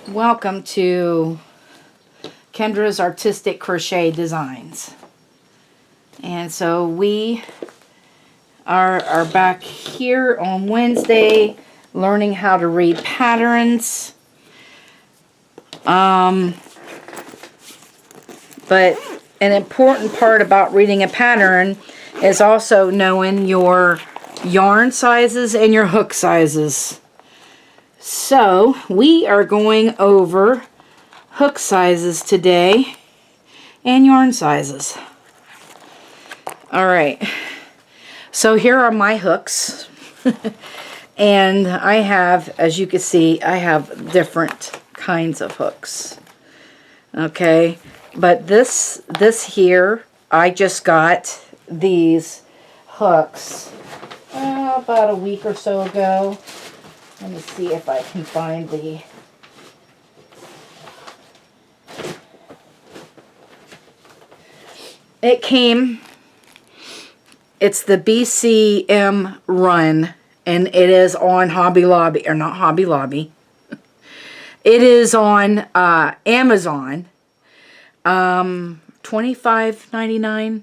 Welcome to Kendra's Artistic Crochet Designs. And so we are back here on Wednesday learning how to read patterns. But an important part about reading a pattern is also knowing your yarn sizes and your hook sizes. So we are going over hook sizes today and yarn sizes. Alright, so here are my hooks. And I have, as you can see, I have different kinds of hooks. Okay, but this here, I just got these hooks about a week or so ago. Let me see if I can find the... It's the BCM Run, and it is on Hobby Lobby, or not Hobby Lobby. It is on Amazon, $25.99.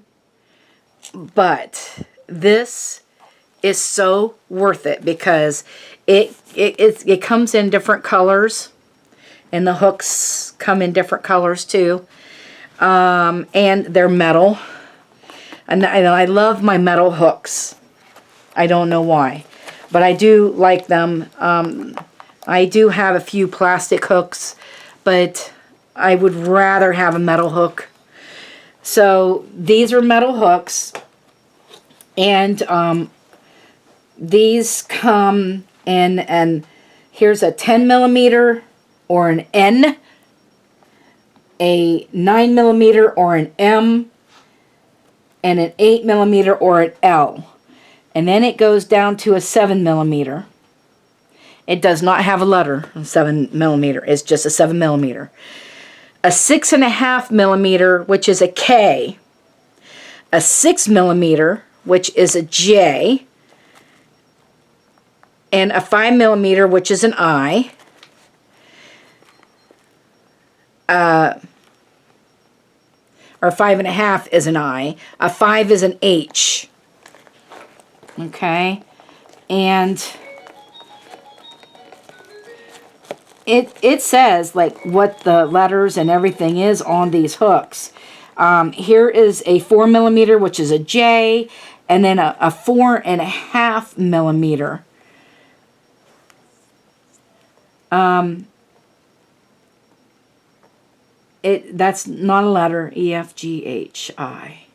But this is so worth it because it comes in different colors, and the hooks come in different colors too, and they're metal, and I love my metal hooks. I don't know why, but I do like them. I do have a few plastic hooks, but I would rather have a metal hook. So these are metal hooks, and these come in, and here's a 10 millimeter or an N, a 9 millimeter or an M, and an 8 millimeter or an L. And then it goes down to a 7 millimeter. It does not have a letter, 7 millimeter. It's just a 7 millimeter. A 6.5 millimeter, which is a K. A 6 millimeter, which is a J. And a 5 millimeter, which is an I. Or 5.5 is an I. A 5 is an H. Okay. And it says like what the letters and everything is on these hooks. Here is a 4 millimeter, which is a J, and then a 4.5 millimeter. That's not a letter. E, F, G, H, I.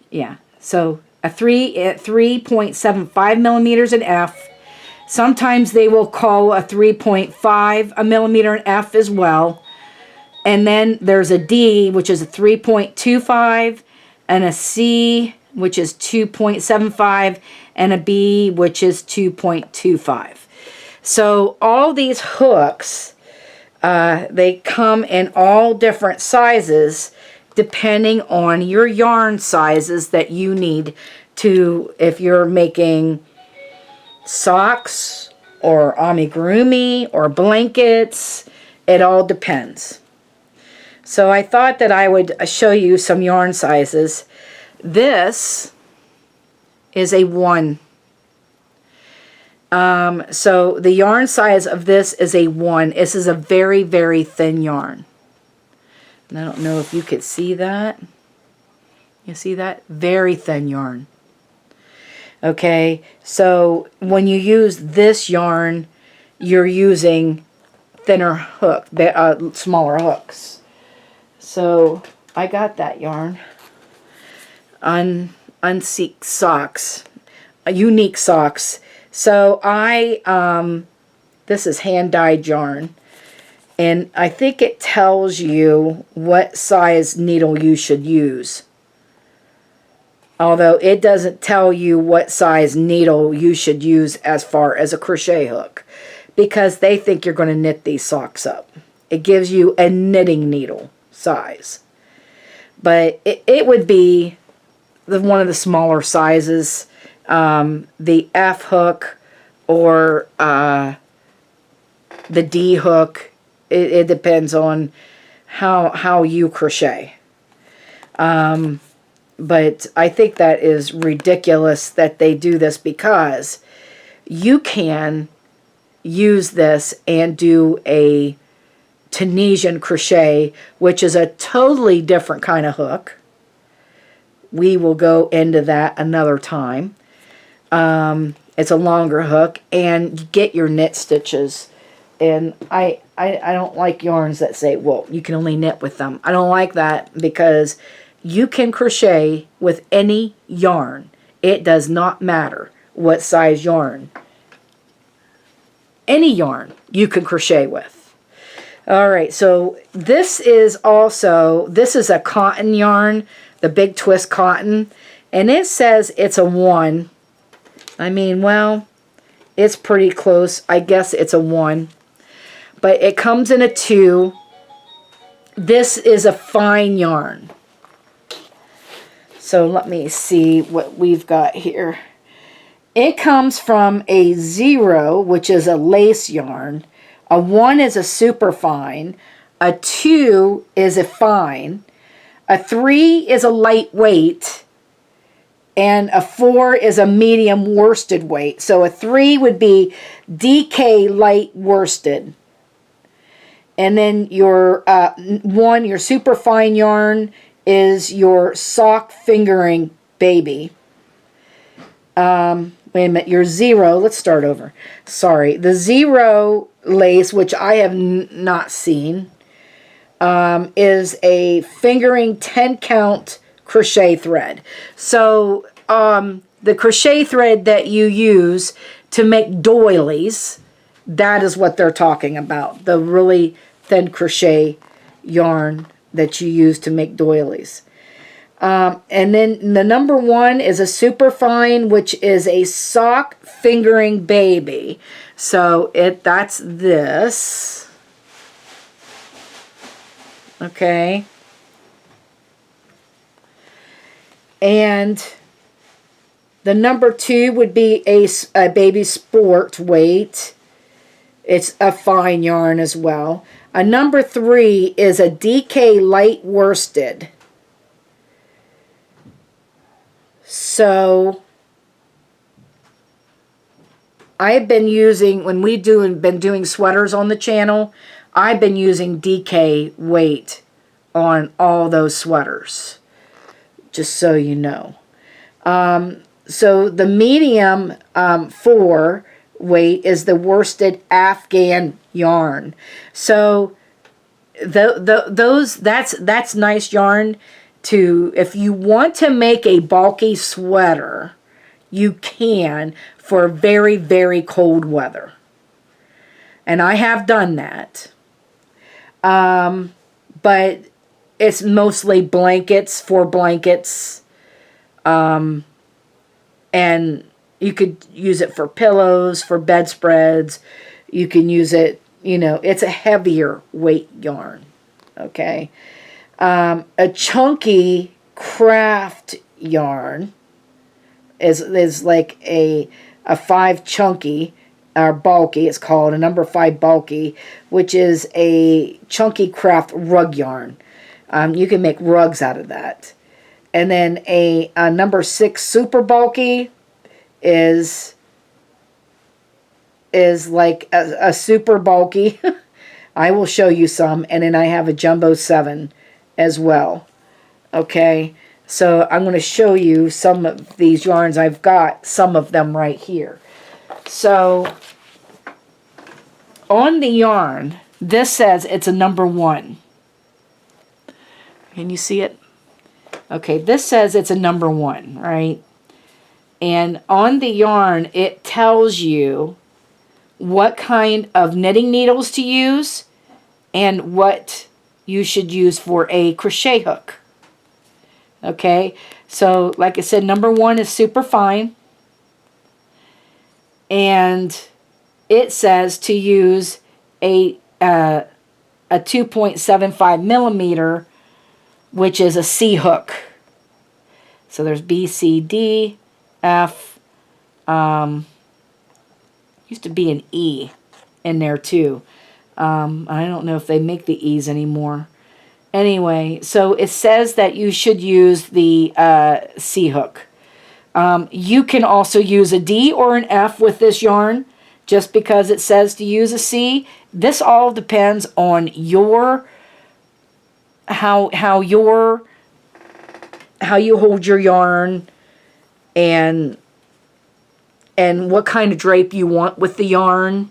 Yeah. So a 3.75 millimeters in F. Sometimes they will call a 3.5 a millimeter in F as well. And then there's a D, which is a 3.25, and a C, which is 2.75, and a B, which is 2.25. So all these hooks, they come in all different sizes depending on your yarn sizes that you need to, if you're making socks or amigurumi or blankets, it all depends. So I thought that I would show you some yarn sizes. This is a 1. So the yarn size of this is a 1. This is a very, very thin yarn. And I don't know if you could see that. You see that? Very thin yarn. Okay, so when you use this yarn, you're using thinner hook, smaller hooks. So I got that yarn. Unseek socks, unique socks. So this is hand-dyed yarn, and I think it tells you what size needle you should use. Although it doesn't tell you what size needle you should use as far as a crochet hook, because they think you're going to knit these socks up. It gives you a knitting needle size. But it would be one of the smaller sizes, the F hook or the D hook it depends on how you crochet. But I think that is ridiculous that they do this, because you can use this and do a Tunisian crochet, which is a totally different kind of hook. We will go into that another time. It's a longer hook, and you get your knit stitches. And I don't like yarns that say, well, you can only knit with them. I don't like that, because you can crochet with any yarn. It does not matter what size yarn. Any yarn you can crochet with. All right, so this is a cotton yarn, the Big Twist cotton, and it says it's a 1. I mean, well, it's pretty close. I guess it's a 1. But it comes in a 2. This is a fine yarn. So let me see what we've got here. It comes from a 0, which is a lace yarn. A 1 is a super fine. A 2 is a fine. A 3 is a lightweight. And a 4 is a medium worsted weight. So a 3 would be DK light worsted. And then your 1, your super fine yarn, is your sock fingering baby. Wait a minute, your 0, let's start over. Sorry, the 0 lace, which I have not seen, is a fingering 10 count crochet thread. So the crochet thread that you use to make doilies, that is what they're talking about. The really thin crochet yarn that you use to make doilies. And then the number 1 is a super fine, which is a sock fingering baby. So that's this. Okay. And the number 2 would be a baby sport weight. It's a fine yarn as well. A number 3 is a DK light worsted. So I've been using, when we've been doing sweaters on the channel, I've been using DK weight on all those sweaters, just so you know. So the medium 4 weight is the worsted Afghan yarn. So that's nice yarn to, if you want to make a bulky sweater, you can, for very, very cold weather. And I have done that. But it's mostly blankets, for blankets. And you could use it for pillows, for bedspreads. You can use it, it's a heavier weight yarn. Okay. A chunky craft yarn is like a 5 chunky, or bulky, it's called a number 5 bulky, which is a chunky craft rug yarn. You can make rugs out of that. And then a number 6 super bulky is like a super bulky. I will show you some. And then I have a jumbo 7 as well. Okay, so I'm going to show you some of these yarns. I've got some of them right here. So on the yarn, this says it's a number 1. Can you see it? Okay, this says it's a number 1, right? And on the yarn, it tells you what kind of knitting needles to use and what you should use for a crochet hook. Okay, so like I said, number 1 is super fine. And it says to use a 2.75 millimeter, which is a C hook. So there's B, C, D, F. Used to be an E in there too. I don't know if they make the E's anymore. Anyway, so it says that you should use the C hook. You can also use a D or an F with this yarn, just because it says to use a C. This all depends on your how you hold your yarn, and what kind of drape you want with the yarn.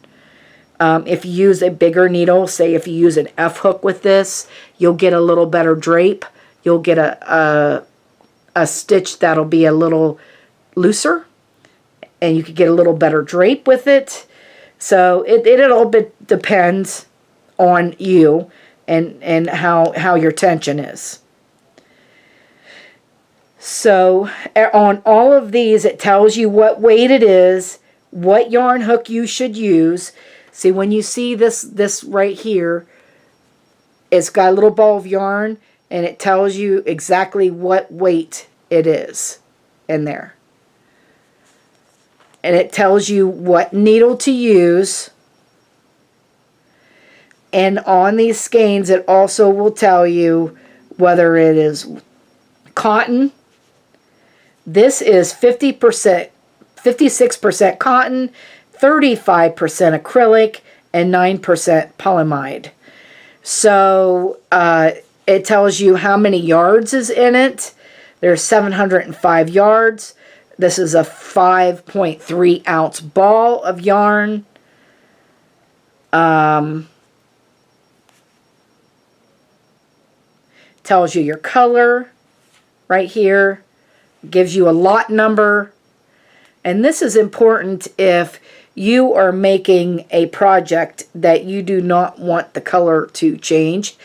If you use a bigger needle, say if you use an F hook with this, you'll get a little better drape. You'll get a stitch that'll be a little looser, and you could get a little better drape with it. So it all depends on you and how your tension is. So on all of these, it tells you what weight it is, what yarn hook you should use. See, when you see this right here, it's got a little ball of yarn, and it tells you exactly what weight it is in there. And it tells you what needle to use. And on these skeins, it also will tell you whether it is cotton. This is 50%, 56% cotton, 35% acrylic, and 9% polyamide. So it tells you how many yards is in it. There's 705 yards. This is a 5.3 ounce ball of yarn. Tells you your color right here. Gives you a lot number. And this is important if you are making a project that you do not want the color to change.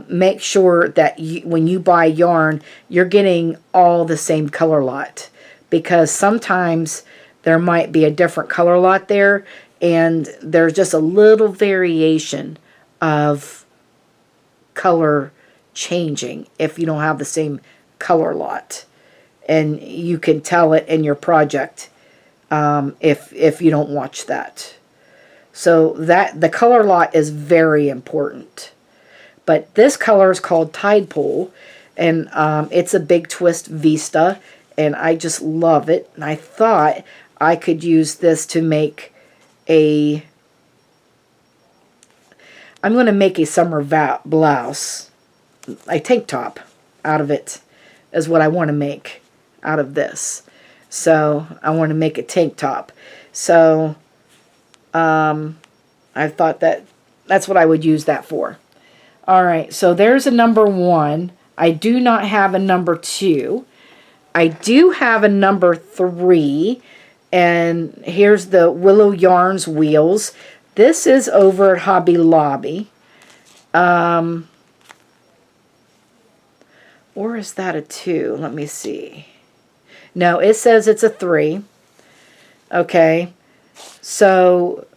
Make sure that when you buy yarn, you're getting all the same color lot, because sometimes there might be a different color lot there, and there's just a little variation of color changing if you don't have the same color lot, and you can tell it in your project if you don't watch that. So that the color lot is very important. But this color is called Tide Pool, and it's a big twist Vista, and I just love it. And I thought I could use this to make I'm going to make a summer blouse, a tank top out of it is what I want to make out of this. So I want to make a tank top. So I thought that's what I would use that for. All right, so there's a number 1. I do not have a number 2. I do have a number 3, and here's the Willow Yarns wheels. This is over at Hobby Lobby. Or is that a 2? Let me see. No, it says it's a 3. Okay, so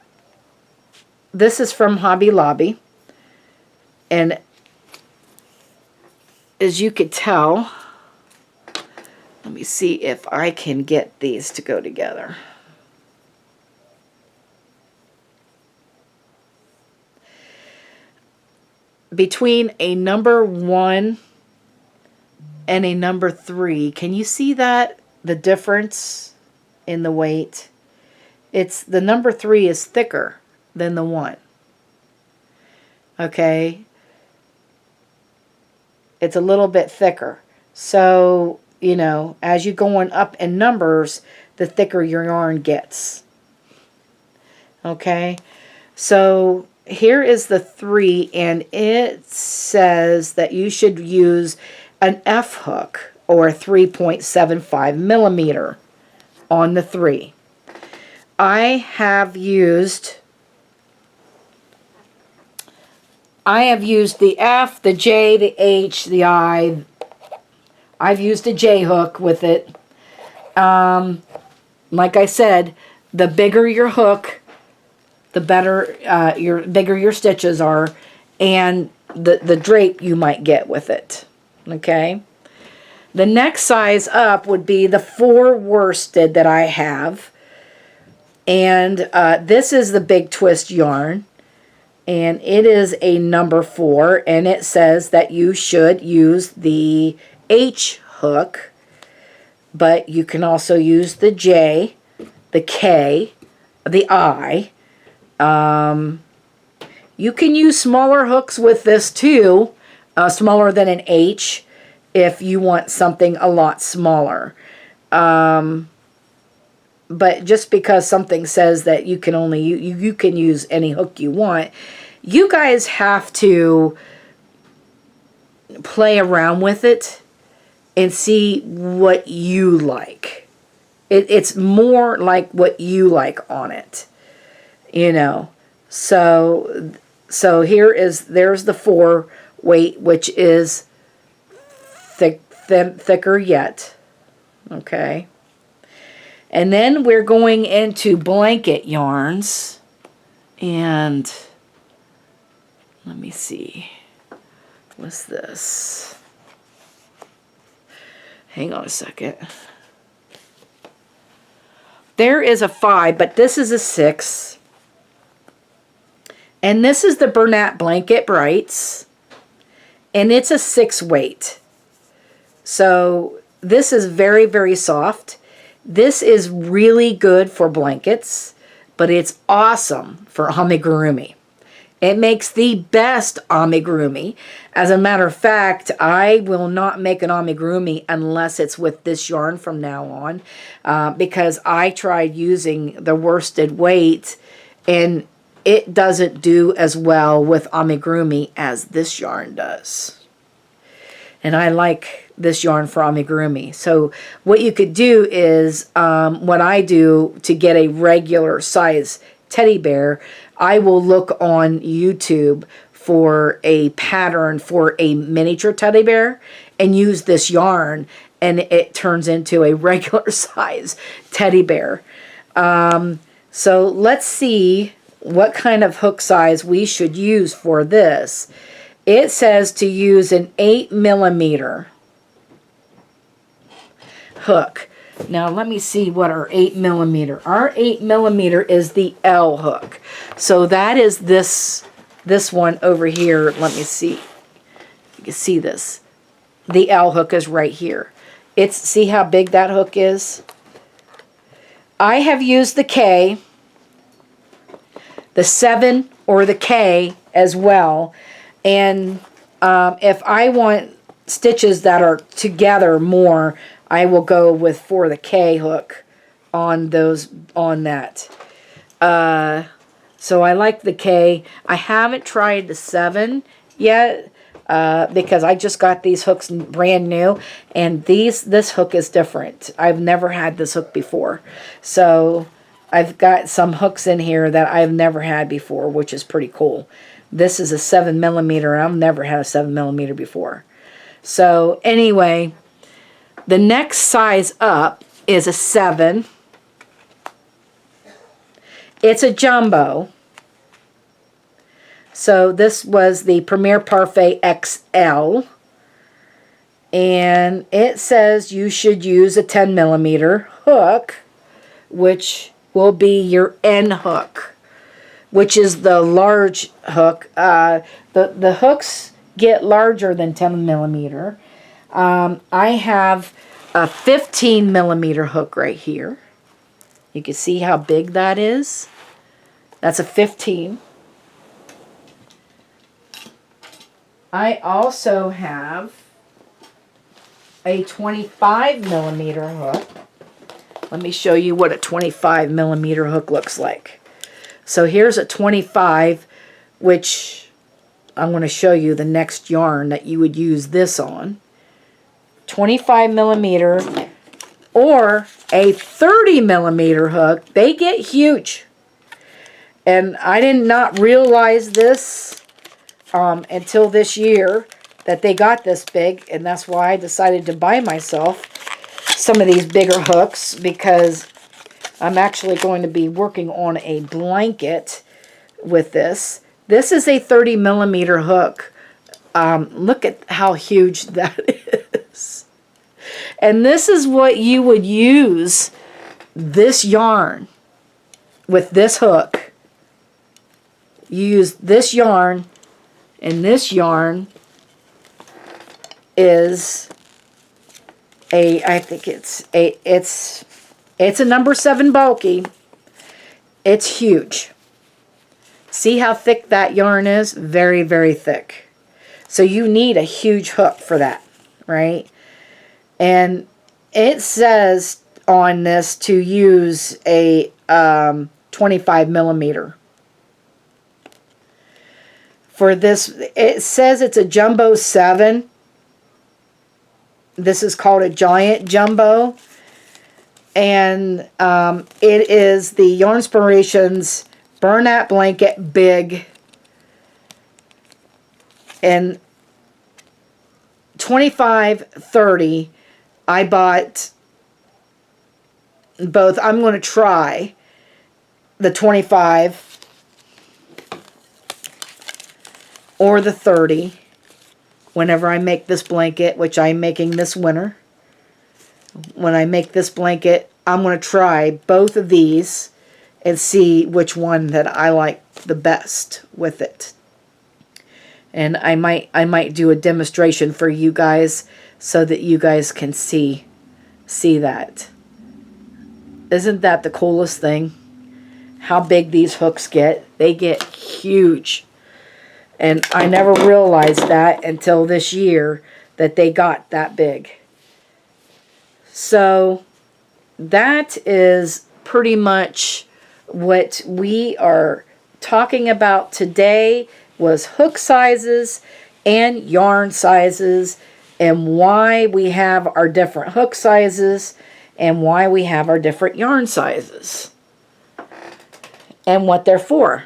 this is from Hobby Lobby. And as you could tell, let me see if I can get these to go together. Between a number 1 and a number 3, can you see that? The difference in the weight? It's the number 3 is thicker than the 1. Okay? It's a little bit thicker. So, you know, as you're going up in numbers, the thicker your yarn gets. Okay? So here is the 3, and it says that you should use an F hook or 3.75 millimeter on the 3. I have used the F, the J, the H, the I. I've used a J hook with it. Like I said, the bigger your hook, the better bigger your stitches are, and the drape you might get with it. Okay. The next size up would be the 4 worsted that I have, and this is the big twist yarn. And it is a number 4, and it says that you should use the H hook, but you can also use the J, the K, the I. You can use smaller hooks with this too, smaller than an H, if you want something a lot smaller. But just because something says that you can only you can use any hook you want, you guys have to play around with it and see what you like. It's more like what you like on it, you know. So there's the 4 weight, which is thicker yet. Okay. And then we're going into blanket yarns. And let me see. What's this? Hang on a second. There is a 5, but this is a 6. And this is the Bernat Blanket Brights. And it's a 6 weight. So this is very, very soft. This is really good for blankets, but it's awesome for amigurumi. It makes the best amigurumi. As a matter of fact, I will not make an amigurumi unless it's with this yarn from now on, because I tried using the worsted weight, and it doesn't do as well with amigurumi as this yarn does. And I like this yarn for amigurumi. So what you could do is, what I do to get a regular size teddy bear, I will look on YouTube for a pattern for a miniature teddy bear and use this yarn, and it turns into a regular size teddy bear. So let's see what kind of hook size we should use for this. It says to use an 8mm hook. Now let me see what our 8mm. Our 8mm is the L hook. So that is this one over here. Let me see. You can see this. The L hook is right here. See how big that hook is? I have used the K, the 7 or the K as well. And if I want stitches that are together more, I will go for the K hook on that. So I like the K. I haven't tried the 7 yet, because I just got these hooks brand new, and this hook is different. I've never had this hook before. So I've got some hooks in here that I've never had before, which is pretty cool. This is a 7mm. I've never had a 7mm before. So anyway, the next size up is a 7. It's a jumbo. So this was the Premier Parfait XL. And it says you should use a 10mm hook, which will be your N hook, which is the large hook. The hooks get larger than 10mm. I have a 15mm hook right here. You can see how big that is. That's a 15. I also have a 25mm hook. Let me show you what a 25mm hook looks like. So here's a 25, which I'm going to show you the next yarn that you would use this on. 25mm or a 30mm hook. They get huge. And I did not realize this until this year, that they got this big, and that's why I decided to buy myself some of these bigger hooks, because I'm actually going to be working on a blanket with this. This is a 30mm hook. Look at how huge that is. And this is what you would use this yarn with, this hook. you use this yarn, and this yarn is I think it's a number 7 bulky. It's huge. See how thick that yarn is? Very, very thick. So you need a huge hook for that, right? And it says on this to use a 25 millimeter. For this, it says it's a jumbo 7. This is called a giant jumbo. And it is the Yarnspirations Bernat Blanket Big. And 25-30, I bought both. I'm going to try the 25 or the 30 whenever I make this blanket, which I'm making this winter. When I make this blanket, I'm going to try both of these and see which one that I like the best with it. And I might do a demonstration for you guys so that you guys can see that. Isn't that the coolest thing? How big these hooks get. They get huge. And I never realized that until this year that they got that big. So that is pretty much what we are talking about today, was hook sizes and yarn sizes, and why we have our different hook sizes and why we have our different yarn sizes and what they're for.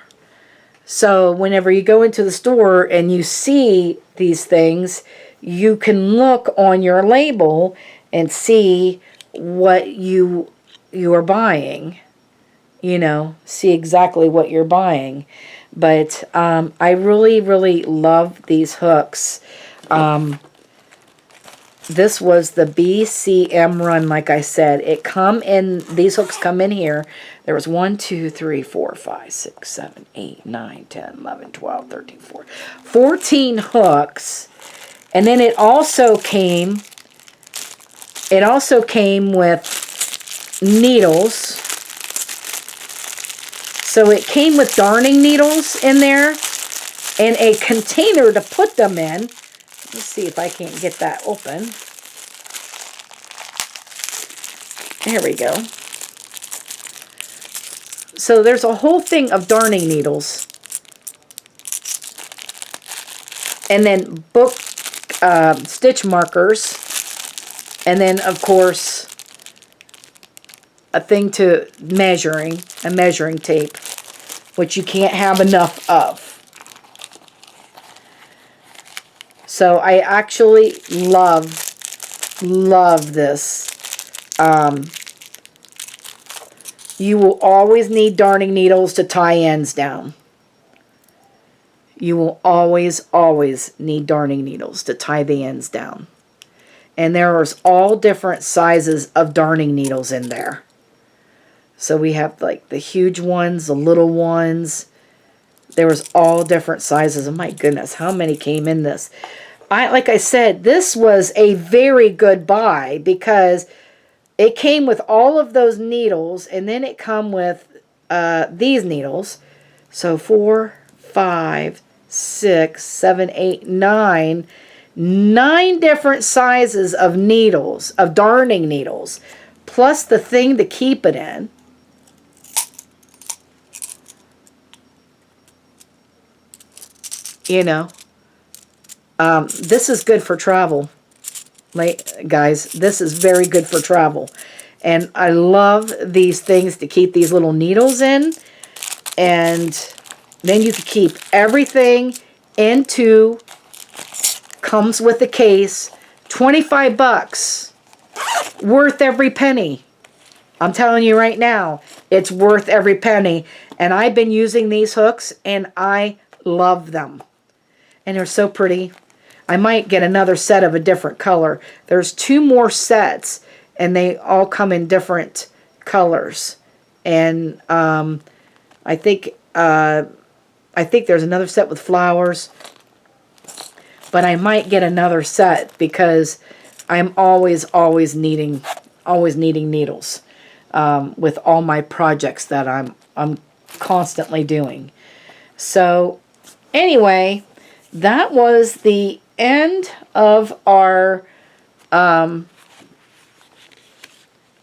So whenever you go into the store and you see these things, you can look on your label and see what you are buying. You know, see exactly what you're buying. But I really, really love these hooks. This was the BCM run, like I said. These hooks come in here. There was 1, 2, 3, 4, 5, 6, 7, 8, 9, 10, 11, 12, 13, 14 hooks. And then it also came with needles. So it came with darning needles in there and a container to put them in. Let's see if I can't get that open. There we go. So there's a whole thing of darning needles. And then book stitch markers. And then, of course, a thing to a measuring tape, which you can't have enough of. So I actually love this. You will always need darning needles to tie ends down. You will always need darning needles to tie the ends down. And there's all different sizes of darning needles in there. So we have like the huge ones, the little ones. There was all different sizes. Oh my goodness, how many came in this? Like I said, this was a very good buy because it came with all of those needles, and then it come with these needles. So 4, 5, 6, 7, 8, 9. 9 different sizes of needles, of darning needles, plus the thing to keep it in. You know, this is good for travel. Guys, this is very good for travel. And I love these things to keep these little needles in. And then you can keep everything into, comes with the case, 25 bucks. Worth every penny. I'm telling you right now, it's worth every penny. And I've been using these hooks and I love them. And they're so pretty. I might get another set of a different color. There's 2 more sets and they all come in different colors. And I think I I think there's another set with flowers. But I might get another set because I'm always needing needles with all my projects that I'm constantly doing. So anyway, that was the end of our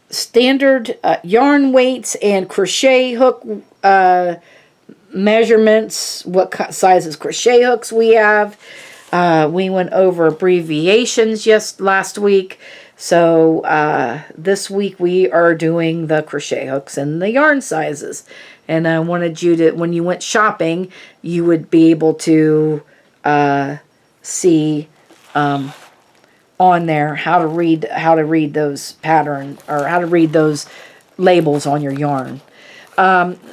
standard yarn weights and crochet hook measurements, what sizes crochet hooks we have. We went over abbreviations last week. So this week we are doing the crochet hooks and the yarn sizes. And I wanted you to, when you went shopping, you would be able to see on there how to read those pattern, or how to read those labels on your yarn.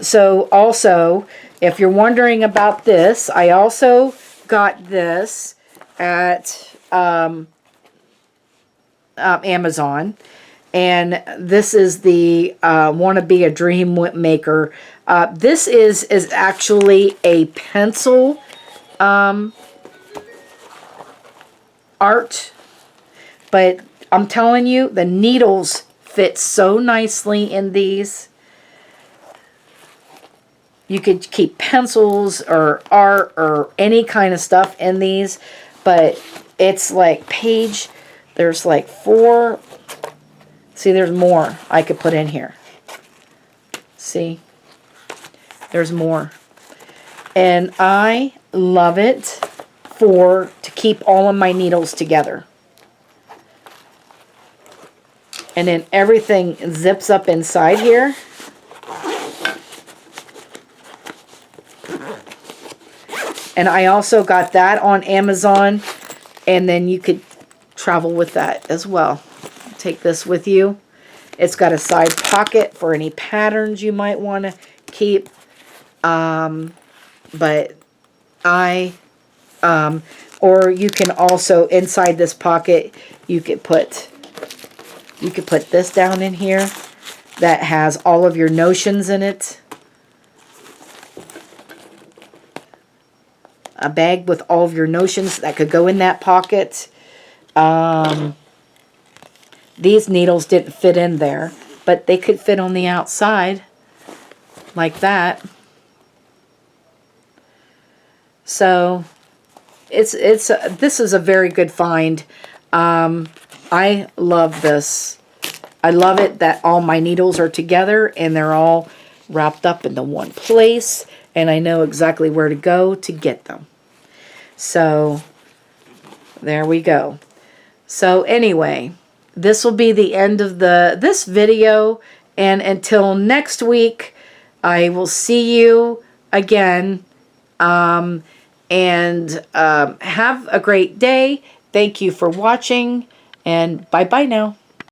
So also, if you're wondering about this, I also got this at Amazon, and this is the Wanna Be a Dream Maker. This is actually a pencil art, but I'm telling you, the needles fit so nicely in these. You could keep pencils or art or any kind of stuff in these, but it's like there's like 4, see, there's more I could put in here. See, there's more. And I love it to keep all of my needles together. And then everything zips up inside here. And I also got that on Amazon, and then you could travel with that as well. Take this with you. It's got a side pocket for any patterns you might want to keep. But or you can also, inside this pocket, you could put this down in here that has all of your notions in it. A bag with all of your notions that could go in that pocket. These needles didn't fit in there, but they could fit on the outside like that. So this is a very good find. I love this. I love it that all my needles are together and they're all wrapped up into one place, and I know exactly where to go to get them. So there we go. So anyway, this will be the end of this video, and until next week, I will see you again. And have a great day. Thank you for watching, and bye-bye now.